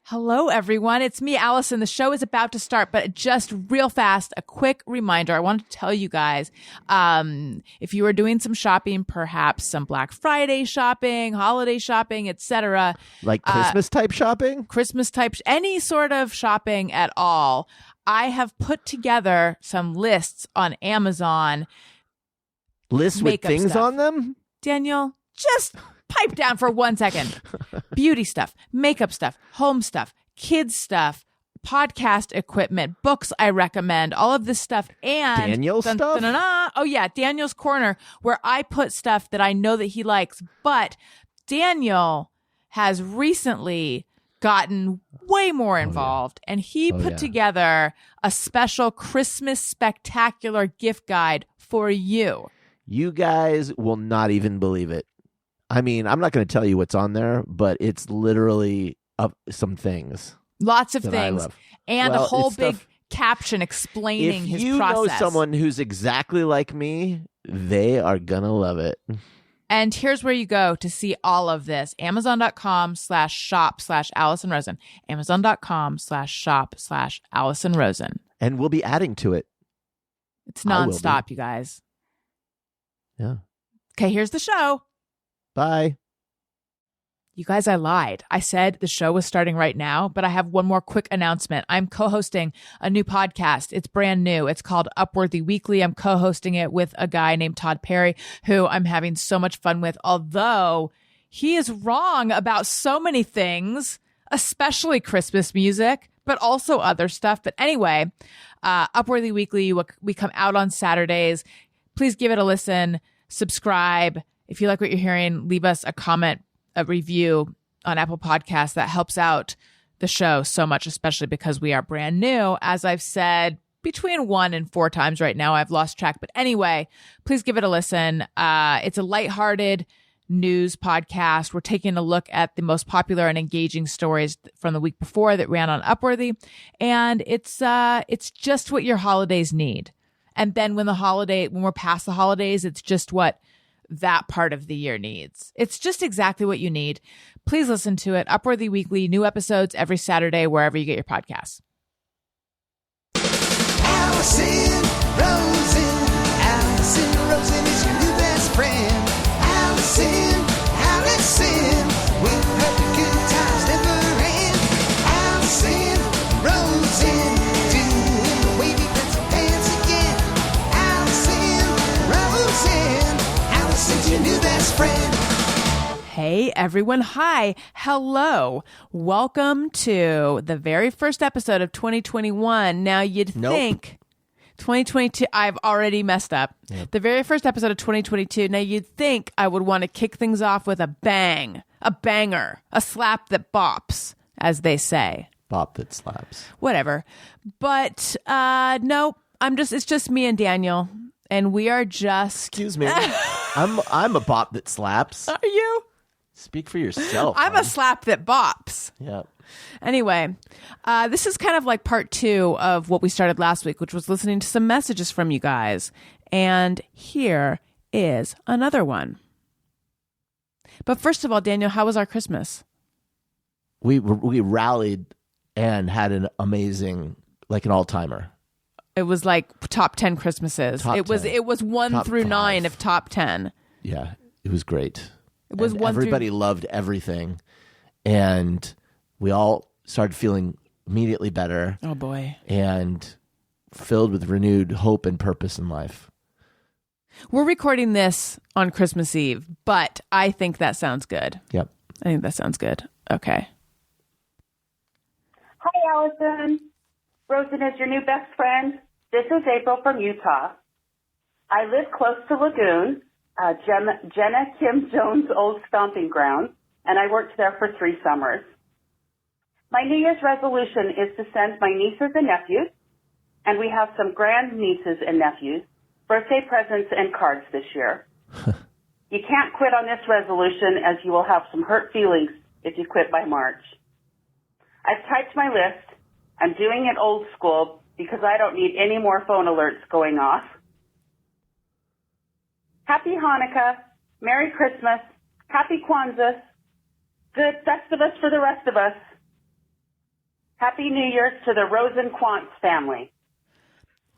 Hello, everyone. It's me, Alison. The show is about to start, but just real fast, a quick reminder. I want to tell you guys, if you are doing some shopping, perhaps some Black Friday shopping, holiday shopping, etc., like Christmas type shopping, any sort of shopping at all, I have put together some lists on Amazon. Lists with things stuff on them? Daniel, just pipe down for 1 second. Beauty stuff, makeup stuff, home stuff, kids stuff, podcast equipment, books I recommend, all of this stuff. And Daniel's stuff? Oh, yeah, Daniel's Corner, where I put stuff that I know that he likes. But Daniel has recently gotten way more involved, and he put together a special Christmas spectacular gift guide for you. You guys will not even believe it. I mean, I'm not going to tell you what's on there, but it's literally some things. Lots of things. And a whole big caption explaining his process. If you know someone who's exactly like me, they are going to love it. And here's where you go to see all of this. Amazon.com/shop/Alison Rosen. Amazon.com/shop/Alison Rosen. And we'll be adding to it. It's nonstop, you guys. Yeah. Okay, here's the show. Bye. You guys, I lied. I said the show was starting right now, but I have one more quick announcement. I'm co-hosting a new podcast. It's brand new. It's called Upworthy Weekly. I'm co-hosting it with a guy named Todd Perry, who I'm having so much fun with, although he is wrong about so many things, especially Christmas music, but also other stuff. But anyway, Upworthy Weekly, we come out on Saturdays. Please give it a listen, subscribe. If you like what you're hearing, leave us a comment, a review on Apple Podcasts. That helps out the show so much, especially because we are brand new. As I've said, between 1 and 4 times right now, I've lost track. But anyway, please give it a listen. It's a lighthearted news podcast. We're taking a look at the most popular and engaging stories from the week before that ran on Upworthy. And it's just what your holidays need. And then when we're past the holidays, it's just what that part of the year needs. It's just exactly what you need. Please listen to it. Upworthy Weekly, new episodes every Saturday, wherever you get your podcasts. Alison Rosen is your new best friend. Alison, with her the good times never end. Alison Rosen, doing the wavy pencil dance again. Alison Rosen. Allison's your new best friend. Hey, everyone. Hi. Hello. Welcome to the very first episode of 2021. Now, you'd think 2022, I've already messed up. Yep. The very first episode of 2022. Now, you'd think I would want to kick things off with a bang, a banger, a slap that bops, as they say. Bop that slaps. Whatever. But no, it's just me and Daniel. And we are just... Excuse me. I'm a bop that slaps. Are you? Speak for yourself. I'm a slap that bops. Yeah. Anyway, this is kind of like part 2 of what we started last week, which was listening to some messages from you guys. And here is another one. But first of all, Daniel, how was our Christmas? We rallied and had an amazing, like an all-timer. It was like top 10 Christmases. It was 1 top through 5. 9 of top 10. Yeah, it was great. It was everybody loved everything, and we all started feeling immediately better. Oh boy! And filled with renewed hope and purpose in life. We're recording this on Christmas Eve, but I think that sounds good. Yep, I think that sounds good. Okay. Hi, Alison. Rosen is your new best friend. This is April from Utah. I live close to Lagoon, Jenna Kim Jones' old stomping ground, and I worked there for 3 summers. My New Year's resolution is to send my nieces and nephews, and we have some grandnieces and nephews, birthday presents and cards this year. You can't quit on this resolution, as you will have some hurt feelings if you quit by March. I've typed my list. I'm doing it old school because I don't need any more phone alerts going off. Happy Hanukkah, Merry Christmas, Happy Kwanzaa, good Festivus for the rest of us. Happy New Year's to the Rosenquantz family.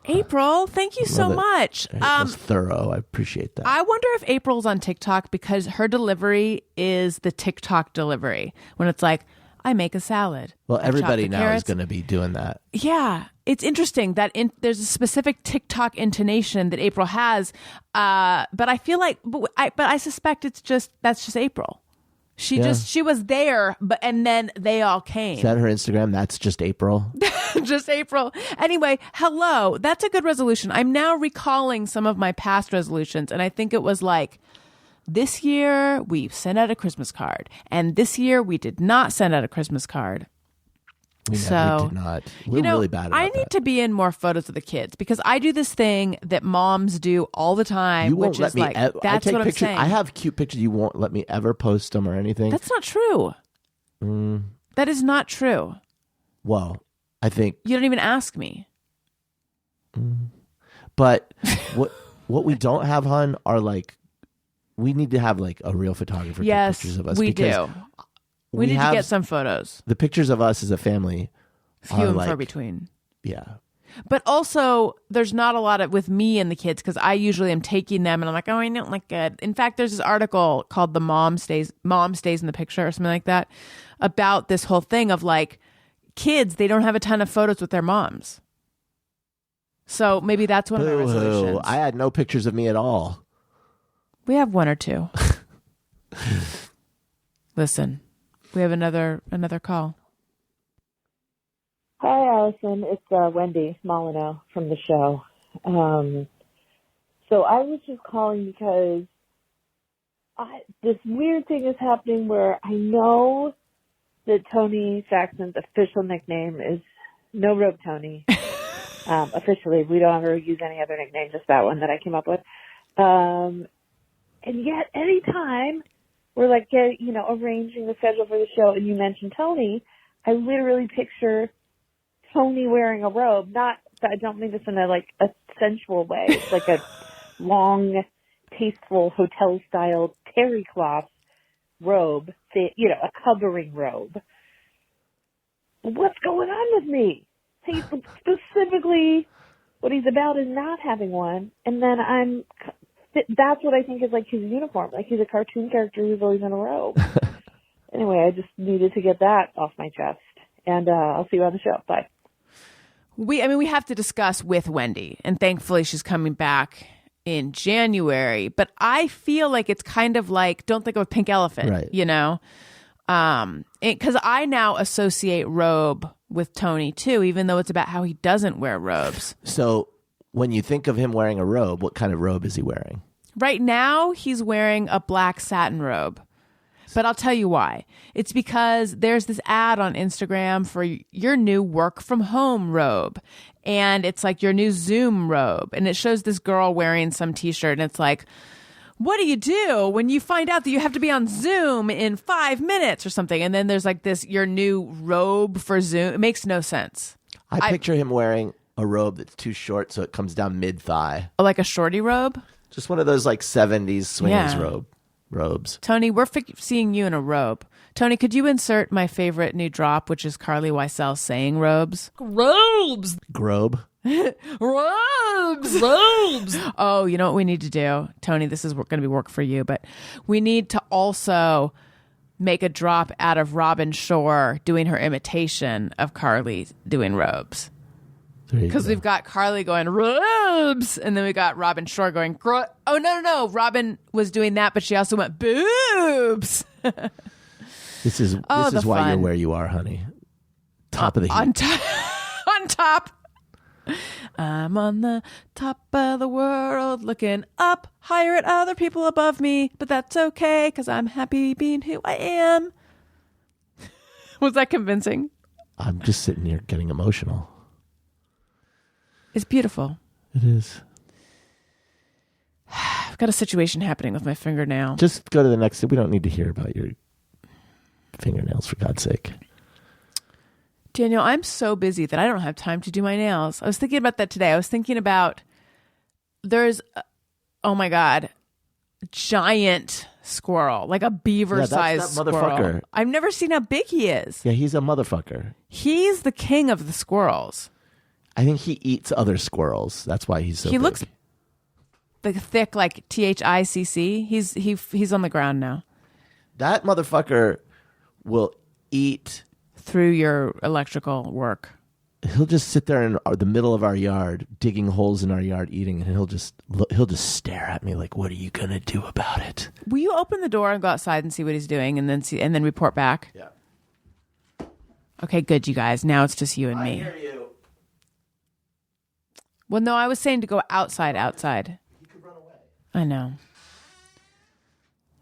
April, thank you so much. April's thorough. I appreciate that. I wonder if April's on TikTok because her delivery is the TikTok delivery when it's like, I make a salad. Well, I chop everybody the now carrots. is going to be doing that. Yeah, it's interesting that there's a specific TikTok intonation that April has, but I feel like, but I suspect that's just April. She was there, and then they all came. Is that her Instagram? That's just April. Just April. Anyway, hello. That's a good resolution. I'm now recalling some of my past resolutions, and I think it was like, this year we sent out a Christmas card, and this year we did not send out a Christmas card. We did not. We're really bad about I need to be in more photos of the kids because I do this thing that moms do all the time, You won't which let is me. like, I that's take what pictures. I'm saying. I have cute pictures. You won't let me ever post them or anything. That's not true. That is not true. Well, I think. You don't even ask me. But what we don't have, hon, are like. We need to have like a real photographer take pictures of us. We because do. We need to get some photos. The pictures of us as a family Few and like, far between. Yeah. But also, there's not a lot of with me and the kids because I usually am taking them and I'm like, oh, I don't like it. In fact, there's this article called "The Mom Stays in the Picture" or something like that about this whole thing of like kids. They don't have a ton of photos with their moms, so maybe that's one of my resolutions. I had no pictures of me at all. We have one or two. Listen, we have another call. Hi, Alison. It's Wendy Molyneux from the show. So I was just calling because this weird thing is happening where I know that Tony Saxon's official nickname is No Rope Tony. Officially, we don't ever use any other nickname, just that one that I came up with. And yet, anytime we're like, arranging the schedule for the show and you mention Tony, I literally picture Tony wearing a robe. I don't mean this in a sensual way. It's like a long, tasteful hotel-style terry cloth robe, a covering robe. What's going on with me? He's specifically, what he's about is not having one, and then that's what I think is like his uniform. Like he's a cartoon character who's always in a robe. Anyway, I just needed to get that off my chest. And I'll see you on the show. Bye. We have to discuss with Wendy, and thankfully she's coming back in January. But I feel like it's kind of like, don't think of a pink elephant, right? Because I now associate robe with Tony too, even though it's about how he doesn't wear robes. So when you think of him wearing a robe, what kind of robe is he wearing? Right now, he's wearing a black satin robe. But I'll tell you why. It's because there's this ad on Instagram for your new work from home robe. And it's like your new Zoom robe. And it shows this girl wearing some t-shirt. And it's like, what do you do when you find out that you have to be on Zoom in 5 minutes or something? And then there's like this, your new robe for Zoom. It makes no sense. I picture him wearing a robe that's too short so it comes down mid-thigh. Like a shorty robe? Just one of those like 70s swingers robes. Tony, we're seeing you in a robe. Tony, could you insert my favorite new drop, which is Carly Weissel saying robes? Robes! Grobe? Robes! Robes! Oh, you know what we need to do? Tony, this is going to be work for you, but we need to also make a drop out of Robin Shore doing her imitation of Carly doing robes. Because we've got Carly going robes, and then we got Robin Shore going oh no, Robin was doing that, but she also went boobs. This is why you're where you are, honey. Top of the heap. On top. I'm on the top of the world, looking up higher at other people above me, but that's okay because I'm happy being who I am. Was that convincing? I'm just sitting here getting emotional. It's beautiful. It is. I've got a situation happening with my fingernail. Just go to the next. We don't need to hear about your fingernails, for God's sake. Daniel, I'm so busy that I don't have time to do my nails. I was thinking about that today. I was thinking about there's, oh my God, giant squirrel, like a beaver-sized that's that squirrel. motherfucker. I've never seen how big he is. Yeah, he's a motherfucker. He's the king of the squirrels. I think he eats other squirrels. That's why he's so He big. looks the thick, like THICC. He's on the ground now. That motherfucker will eat. Through your electrical work. He'll just sit there in the middle of our yard, digging holes in our yard, eating, and he'll just stare at me like, "What are you gonna do about it?" Will you open the door and go outside and see what he's doing, and then report back? Yeah. Okay, good, you guys. Now it's just you and me. I hear you. Well, no, I was saying to go outside. He could run away. I know.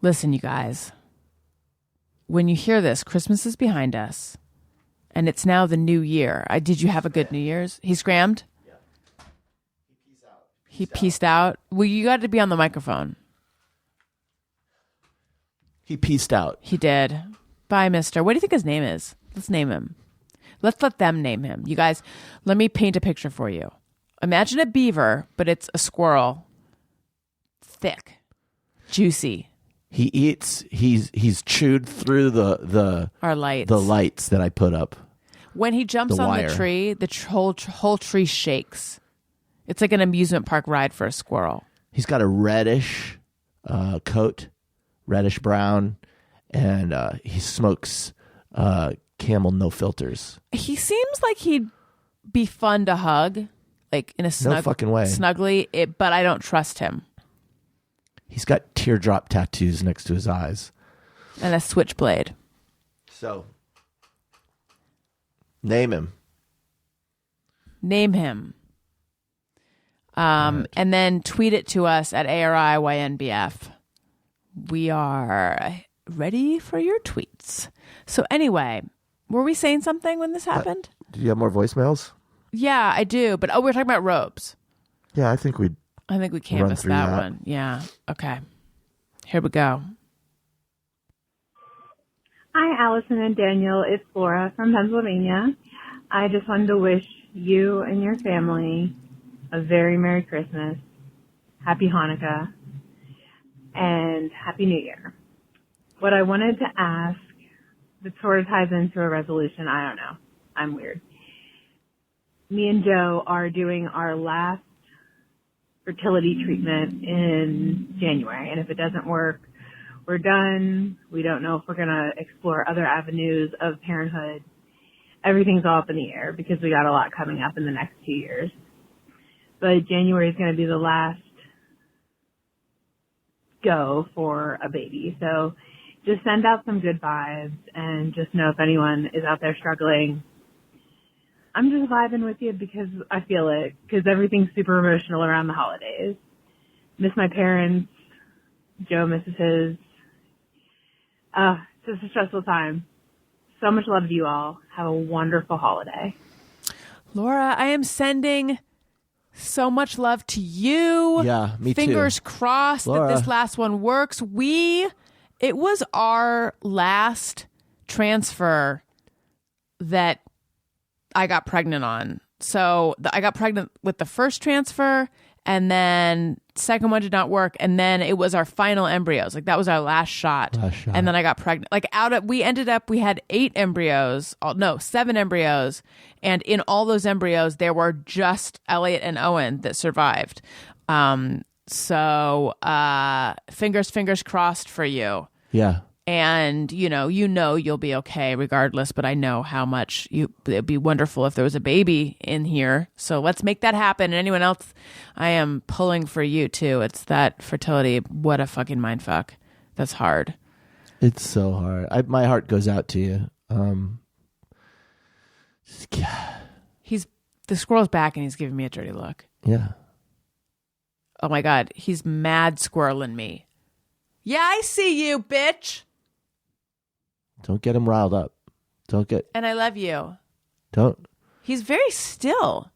Listen, you guys. When you hear this, Christmas is behind us. And it's now the new year. Did you have a good New Year's? He scrammed? Yeah. He pieced out? Well, you got to be on the microphone. He pieced out. He did. Bye, mister. What do you think his name is? Let's name him. Let's let them name him. You guys, let me paint a picture for you. Imagine a beaver, but it's a squirrel. Thick. Juicy. He eats. He's chewed through Our lights. the lights that I put up. When he jumps The on wire. the tree, the whole tree shakes. It's like an amusement park ride for a squirrel. He's got a reddish coat, reddish brown, and he smokes Camel no filters. He seems like he'd be fun to hug, like in a No fucking way. snuggly. But I don't trust him. He's got teardrop tattoos next to his eyes. And a switchblade. So, name him. Name him. And then tweet it to us at ARIYNBF. We are ready for your tweets. So anyway, were we saying something when this happened? Do you have more voicemails? Yeah, I do. But we're talking about robes. Yeah, I think we canvassed through that that. one. Yeah. Okay. Here we go. Hi, Alison and Daniel. It's Laura from Pennsylvania. I just wanted to wish you and your family a very Merry Christmas, Happy Hanukkah, and Happy New Year. What I wanted to ask that sort of ties into a resolution, I don't know. I'm weird. Me and Joe are doing our last fertility treatment in January, and if it doesn't work, we're done. We don't know if we're going to explore other avenues of parenthood. Everything's all up in the air because we got a lot coming up in the next 2 years. But January is going to be the last go for a baby. So just send out some good vibes and just know if anyone is out there struggling, I'm just vibing with you because I feel it, because everything's super emotional around the holidays. Miss my parents. Joe misses his. It's just a stressful time. So much love to you all. Have a wonderful holiday. Laura, I am sending so much love to you. Yeah, me too. Fingers crossed Laura. that this last one works. It was our last transfer that I got pregnant on. So I got pregnant with the first transfer, and then second one did not work, and then it was our final embryos. Like that was our last shot. And then I got pregnant. Like we had 7 embryos, and in all those embryos there were just Elliot and Owen that survived. So fingers crossed for you. Yeah. And you know you'll be okay regardless, but I know how much it'd be wonderful if there was a baby in here. So let's make that happen. And anyone else, I am pulling for you too. It's that fertility. What a fucking mindfuck. That's hard. It's so hard. My heart goes out to you. The squirrel's back and he's giving me a dirty look. Yeah. Oh my God. He's mad squirreling me. Yeah, I see you, bitch. Don't get him riled up. And I love you. Don't. He's very still.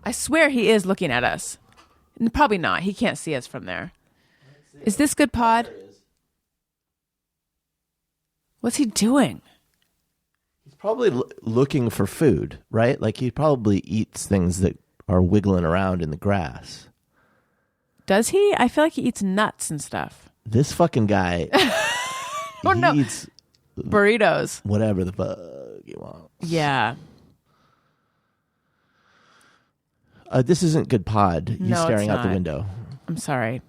I swear he is looking at us. Probably not. He can't see us from there. Is this good pod? What's he doing? He's probably looking for food, right? Like he probably eats things that are wiggling around in the grass. Does he? I feel like he eats nuts and stuff. This fucking guy, Oh, he no. eats Burritos. whatever the fuck he wants. Yeah. This isn't good pod. He's No, staring it's out the not. window. I'm sorry.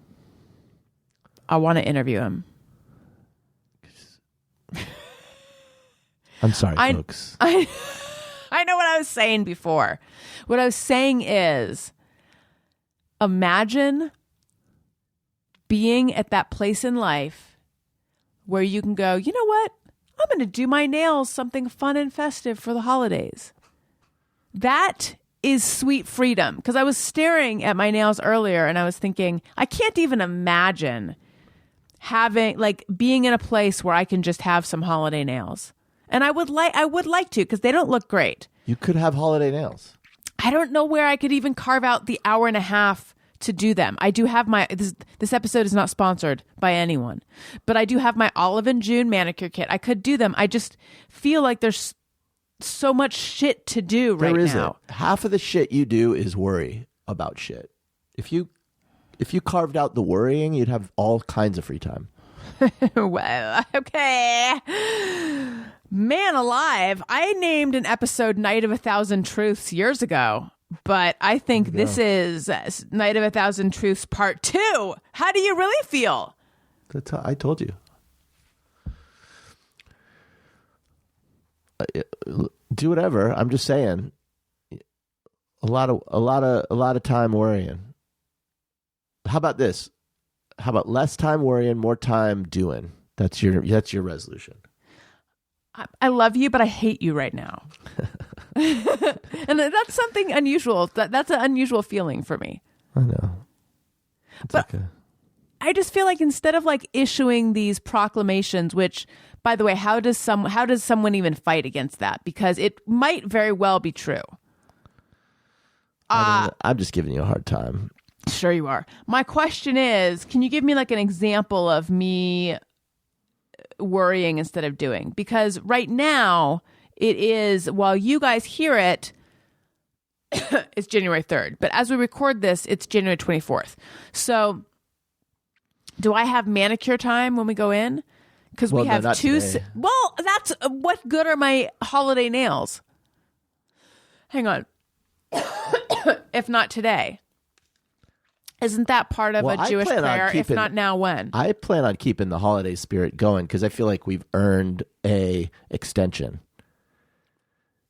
I want to interview him. I'm sorry, folks. I know what I was saying before. What I was saying is, imagine being at that place in life where you can go, you know what? I'm going to do my nails something fun and festive for the holidays. That is sweet freedom. Because I was staring at my nails earlier and I was thinking, I can't even imagine being in a place where I can just have some holiday nails. And I would like to, because they don't look great. You could have holiday nails. I don't know where I could even carve out the hour and a half to do them. I do have this episode is not sponsored by anyone, but I do have my Olive and June manicure kit. I could do them. I just feel like there's so much shit to do right There isn't. now. Half of the shit you do is worry about shit. If you carved out the worrying, you'd have all kinds of free time. Well, okay. Man alive. I named an episode Night of a Thousand Truths years ago, but I think this is Night of a Thousand Truths Part 2. How do you really feel? That's how I told you. Do whatever. I'm just saying. A lot of time worrying. How about this? How about less time worrying, more time doing? That's your resolution. I love you, but I hate you right now. And that's something unusual. That's an unusual feeling for me. I know. But I just feel like instead of like issuing these proclamations, which, by the way, how does someone even fight against that? Because it might very well be true. I'm just giving you a hard time. Sure you are. My question is, can you give me like an example of me worrying instead of doing? Because right now it is, while you guys hear it, it's January 3rd. But as we record this, it's January 24th. So do I have manicure time when we go in? Because we have two. Well, that's what good are my holiday nails? Hang on. If not today. Isn't that part of a Jewish prayer? If not now, when? I plan on keeping the holiday spirit going because I feel like we've earned a extension.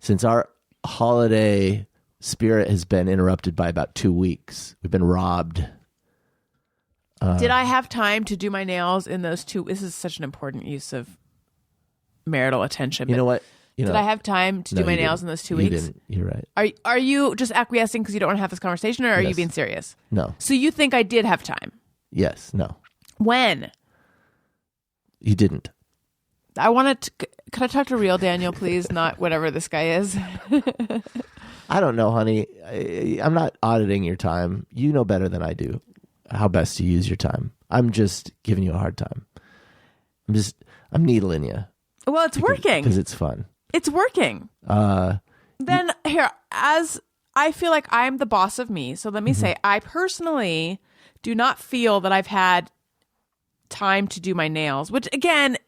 Since our holiday spirit has been interrupted by about 2 weeks, we've been robbed. Did I have time to do my nails in those 2? This is such an important use of marital attention. You know what? Did I have time to do my nails in those 2 weeks? You didn't. You're right. Are you just acquiescing because you don't want to have this conversation, or are you being serious? No. So you think I did have time? Yes. No. When? You didn't. I want to. Could I talk to real Daniel, please? Not whatever this guy is. I don't know, honey. I'm not auditing your time. You know better than I do how best to use your time. I'm just giving you a hard time. I'm needling you. Well, it's working. Because it's fun. It's working. Then here, as I feel like I'm the boss of me, so let me say, I personally do not feel that I've had time to do my nails, which again,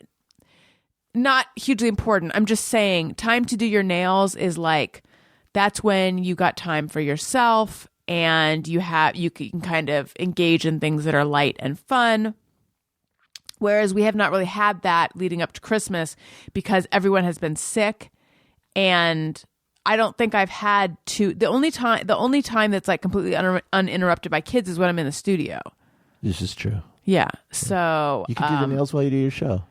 not hugely important. I'm just saying time to do your nails is like, that's when you got time for yourself and you can kind of engage in things that are light and fun. Whereas we have not really had that leading up to Christmas because everyone has been sick, and I don't think I've had to. The only time that's like completely uninterrupted by kids is when I'm in the studio. This is true. Yeah. So you can do the nails while you do your show.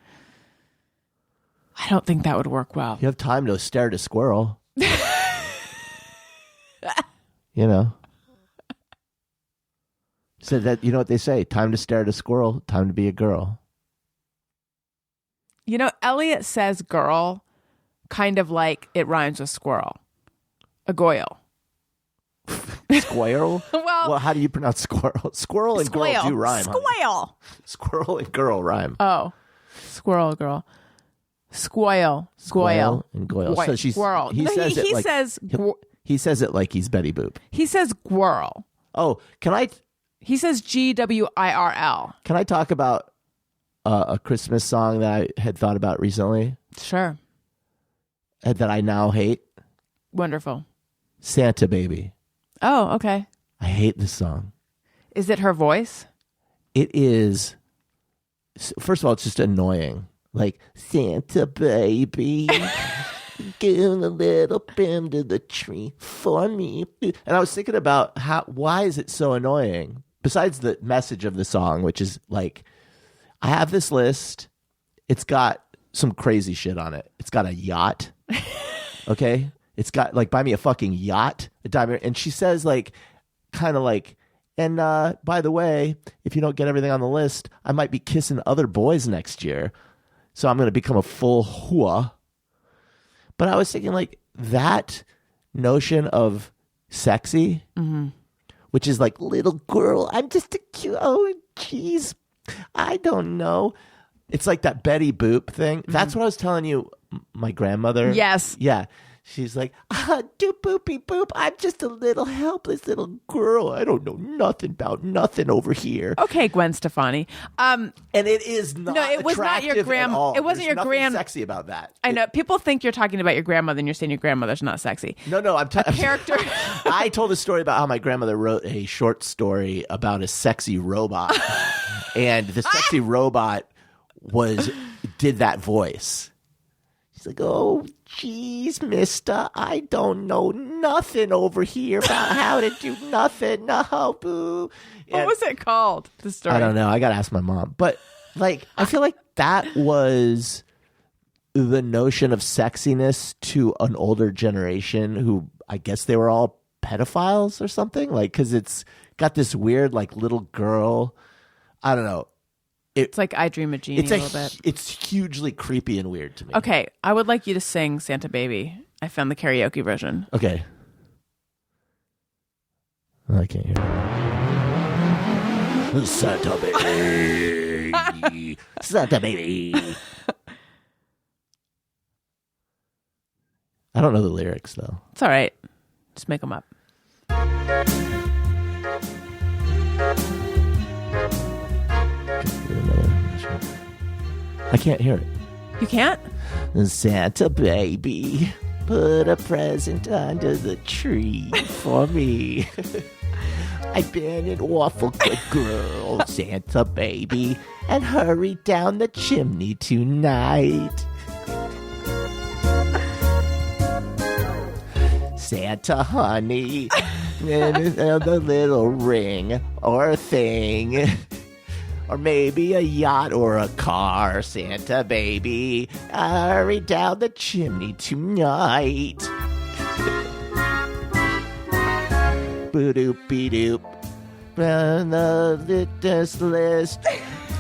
I don't think that would work well. You have time to stare at a squirrel. You know. So that, you know what they say, time to stare at a squirrel, time to be a girl. You know, Elliot says girl kind of like it rhymes with squirrel. A goyle. Squirrel? Well, how do you pronounce squirrel? Squirrel and girl do rhyme. Squirrel. Squirrel and girl rhyme. Oh. Squirrel, girl. Squoil. Squirrel and goyle. So she's, squirrel. He says it like he's Betty Boop. He says squirrel. Oh, can I He says GWIRL. Can I talk about a Christmas song that I had thought about recently Sure. and that I now hate? Wonderful. Santa Baby. Oh, okay. I hate this song. Is it her voice? It is. First of all, it's just annoying. Like, Santa Baby, give a little bim to the tree for me. And I was thinking about why is it so annoying? Besides the message of the song, which is like, I have this list. It's got some crazy shit on it. It's got a yacht. Okay? It's got, like, buy me a fucking yacht. A diamond. And she says, like, kind of like, and by the way, if you don't get everything on the list, I might be kissing other boys next year. So I'm going to become a full whore. But I was thinking, like, that notion of sexy, which is like, little girl, I'm just a cute, oh, jeez, I don't know. It's like that Betty Boop thing. That's what I was telling you, my grandmother. Yes. Yeah. She's like, do boopy boop. I'm just a little helpless little girl. I don't know nothing about nothing over here. Okay, Gwen Stefani. And it is not. No, it was not your grandma. It wasn't There's your grand. Sexy about that. I know people think you're talking about your grandmother, and you're saying your grandmother's not sexy. No. I'm Character. I told a story about how my grandmother wrote a short story about a sexy robot, and the sexy robot did that voice. She's like, oh, geez, mister, I don't know nothing over here about how to do nothing. No, boo. What was it called, the story? I don't know. I got to ask my mom. But, like, I feel like that was the notion of sexiness to an older generation who, I guess they were all pedophiles or something. Like, because it's got this weird, like, little girl. I don't know. It's like I Dream of Jeannie a little bit. It's hugely creepy and weird to me. Okay, I would like you to sing Santa Baby. I found the karaoke version. Okay. I can't hear it. Santa Baby. Santa Baby. I don't know the lyrics, though. It's all right. Just make them up. I can't hear it. You can't? Santa Baby, put a present under the tree for me. I've been an awful good girl, Santa Baby, and hurry down the chimney tonight. Santa honey, and the little ring or thing. Or maybe a yacht or a car, Santa Baby. Hurry down the chimney tonight. Boo-doop-be-doop. Run this list.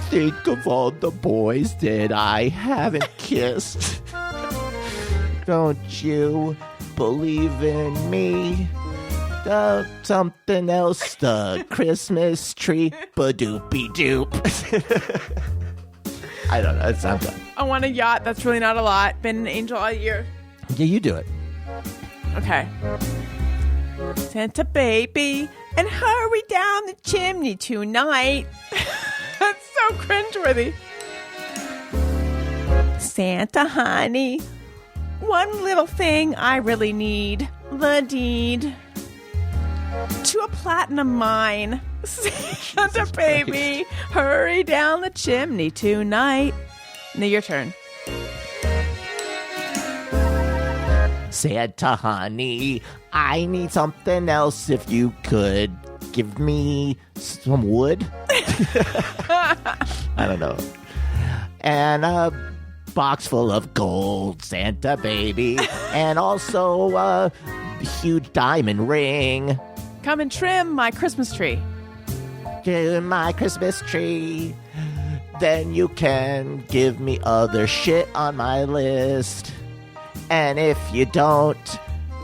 Think of all the boys that I haven't kissed. Don't you believe in me? Something else, the Christmas tree, ba-doopy-doop. I don't know. I'm done. I want a yacht. That's really not a lot. Been an angel all year. Yeah, you do it. Okay. Santa Baby, and hurry down the chimney tonight. That's so cringeworthy. Santa honey, one little thing I really need, the deed to a platinum mine. Santa Baby, hurry down the chimney tonight. Now your turn. Santa honey, I need something else if you could give me some wood. I don't know. And a box full of gold, Santa Baby. And also a huge diamond ring. Come and trim my Christmas tree. Give my Christmas tree. Then you can give me other shit on my list. And if you don't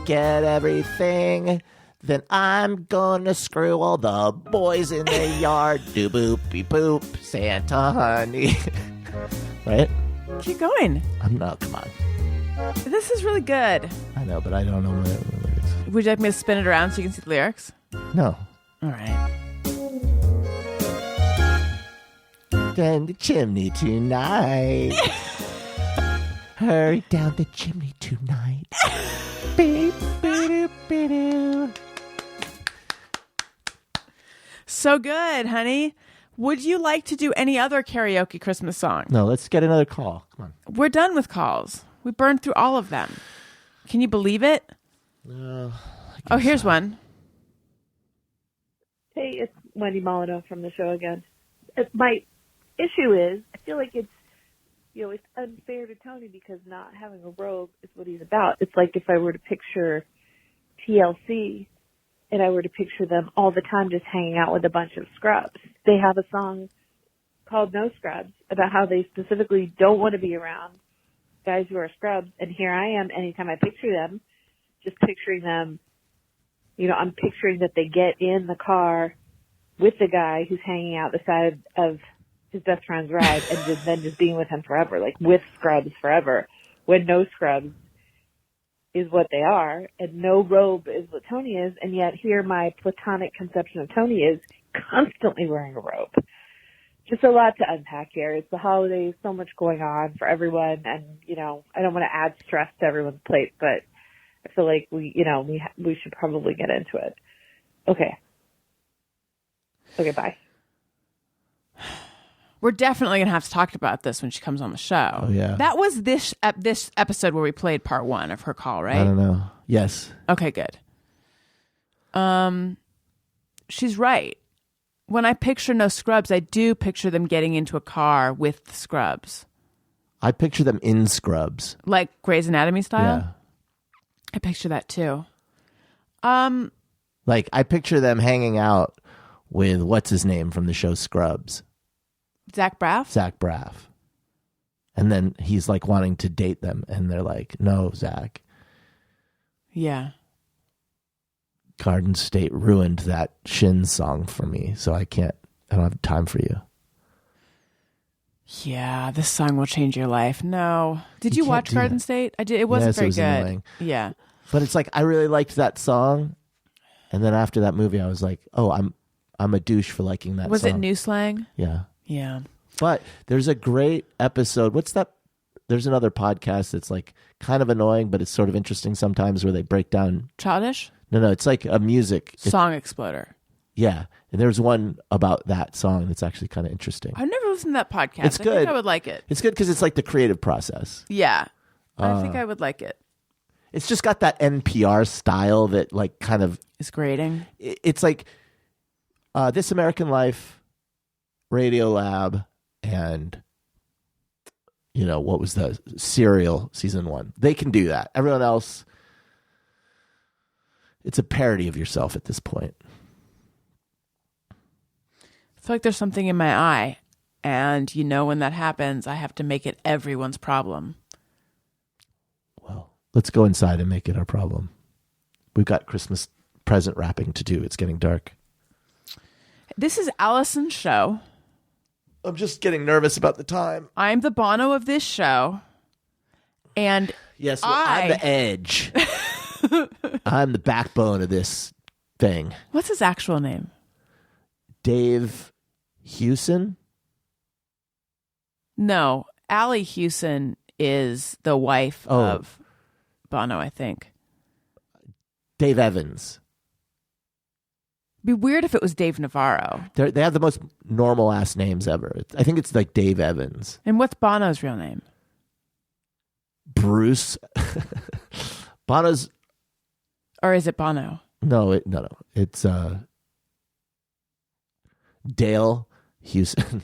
get everything, then I'm gonna screw all the boys in the yard. Do boopy boop, Santa honey. Right? Keep going. I'm not, come on. This is really good. I know, but I don't know the lyrics. Would you like me to spin it around so you can see the lyrics? No. All right. down the chimney tonight. Hurry down the chimney tonight. Beep, beep, beep, beep. So good, honey. Would you like to do any other karaoke Christmas song? No, let's get another call. Come on. We're done with calls. We burned through all of them. Can you believe it? No. Oh, here's one. Hey, it's Wendy Molyneux from the show again. My issue is, I feel like it's unfair to Tony because not having a robe is what he's about. It's like if I were to picture TLC and I were to picture them all the time just hanging out with a bunch of scrubs. They have a song called No Scrubs about how they specifically don't want to be around guys who are scrubs. And here I am, anytime I picture them, just picturing them, I'm picturing that they get in the car with the guy who's hanging out the side of his best friend's ride and then just being with him forever, like with scrubs forever, when no scrubs is what they are and no robe is what Tony is. And yet here my platonic conception of Tony is constantly wearing a robe. Just a lot to unpack here. It's the holidays, so much going on for everyone. And, I don't want to add stress to everyone's plate, but I feel like we should probably get into it. Okay, bye. We're definitely going to have to talk about this when she comes on the show. Oh, yeah. That was this episode where we played part 1 of her call, right? I don't know. Yes. Okay, good. She's right. When I picture no scrubs, I do picture them getting into a car with the scrubs. I picture them in scrubs. Like Grey's Anatomy style? Yeah. I picture that too. Like, I picture them hanging out with what's his name from the show Scrubs? Zach Braff? Zach Braff. And then he's like wanting to date them, and they're like, no, Zach. Yeah. Garden State ruined that Shins song for me, so I don't have time for you. Yeah, this song will change your life. No. Did you can't watch do Garden that. State? I did. It wasn't Yes, it very was good. annoying. Yeah. But it's like, I really liked that song, and then after that movie, I was like, oh, I'm a douche for liking that Was song. it New Slang? Yeah. Yeah. But there's a great episode. What's that? There's another podcast that's like kind of annoying, but it's sort of interesting sometimes, where they break down. Childish? No, it's like a music. Song Exploder. Yeah. And there's one about that song that's actually kind of interesting. I've never listened to that podcast. It's I good. think I would like it. It's good because it's like the creative process. Yeah. I think I would like it. It's just got that NPR style that like kind of, It's grating. it's like This American Life, Radio Lab, and what was the Serial season 1? They can do that. Everyone else, it's a parody of yourself at this point. I feel like there's something in my eye. And when that happens, I have to make it everyone's problem. Well, let's go inside and make it our problem. We've got Christmas present wrapping to do. It's getting dark. This is Alison's show. I'm just getting nervous about the time. I'm the Bono of this show. And Yes, well, I'm the edge. I'm the backbone of this thing. What's his actual name? Dave Hewson? No, Allie Hewson is the wife of Bono, I think. Dave Evans. It'd be weird if it was Dave Navarro. They have the most normal ass names ever. I think it's like Dave Evans. And what's Bono's real name? Bruce. Bono's. Or is it Bono? No. It's Dale Hewson.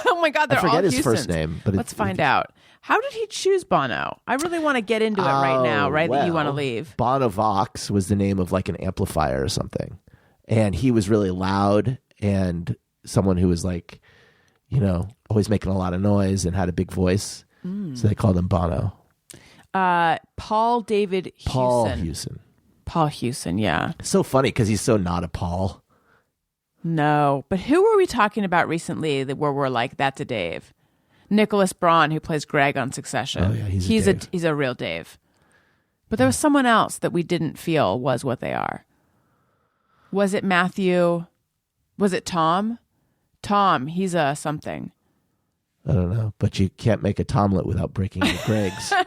Oh my God, they're I forget all his Hewsons. first name, but let's find out. How did he choose Bono? I really want to get into it right now, right? That you want to leave. Bonovox was the name of like an amplifier or something. And he was really loud and someone who was like, always making a lot of noise and had a big voice. So they called him Bono. Paul David Hewson. Paul Hewson, yeah. So funny because he's so not a Paul. No, but who were we talking about recently where we're like, that's a Dave? Nicholas Braun, who plays Greg on Succession. Oh, yeah, he's a real Dave. But there was someone else that we didn't feel was what they are. Was it Matthew? Was it Tom? Tom, he's a something. I don't know. But you can't make a tomlet without breaking your Greg's. All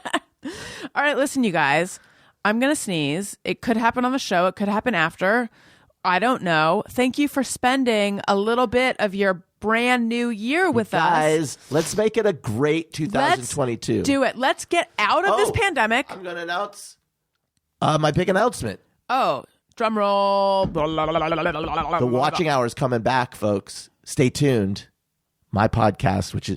right, listen, you guys. I'm going to sneeze. It could happen on the show. It could happen after. I don't know. Thank you for spending a little bit of your brand new year with us. Guys, let's make it a great 2022. Let's do it. Let's get out of this pandemic. I'm going to announce my big announcement. Oh, drum roll. The watching hour is coming back, folks. Stay tuned. My podcast, which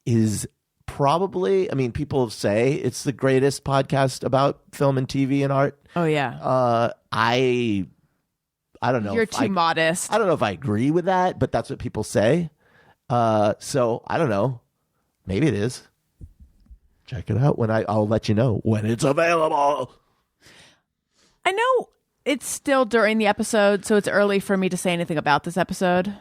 is probably, I mean, people say it's the greatest podcast about film and TV and art. Oh, yeah. I don't know. You're too modest. I don't know if I agree with that, but that's what people say. So I don't know. Maybe it is. Check it out I'll let you know when it's available. I know it's still during the episode, so it's early for me to say anything about this episode.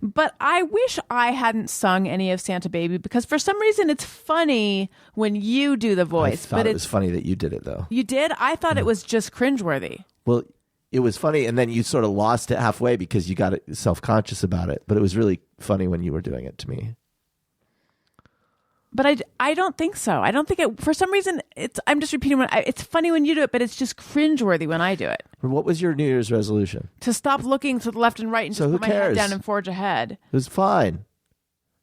But I wish I hadn't sung any of Santa Baby because for some reason it's funny when you do the voice. I thought it was funny that you did it, though. You did? I thought it was just cringeworthy. Well, it was funny, and then you sort of lost it halfway because you got self-conscious about it. But it was really funny when you were doing it to me. But I don't think so. I don't think it, for some reason, I'm just repeating it's funny when you do it, but it's just cringeworthy when I do it. What was your New Year's resolution? To stop looking to the left and right and just put my head down and forge ahead. It was fine.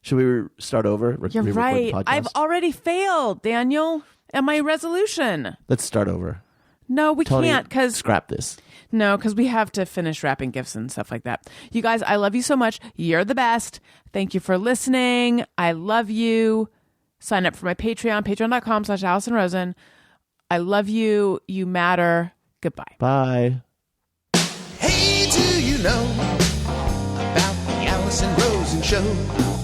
Should we start over? You're right. I've already failed, Daniel, and my resolution. Let's start over. No, we Tony, can't because scrap this. No, because we have to finish wrapping gifts and stuff like that. You guys, I love you so much. You're the best. Thank you for listening. I love you. Sign up for my Patreon, patreon.com/Alison Rosen. I love you. You matter. Goodbye. Bye. Hey, do you know about the Alison Rosen Show?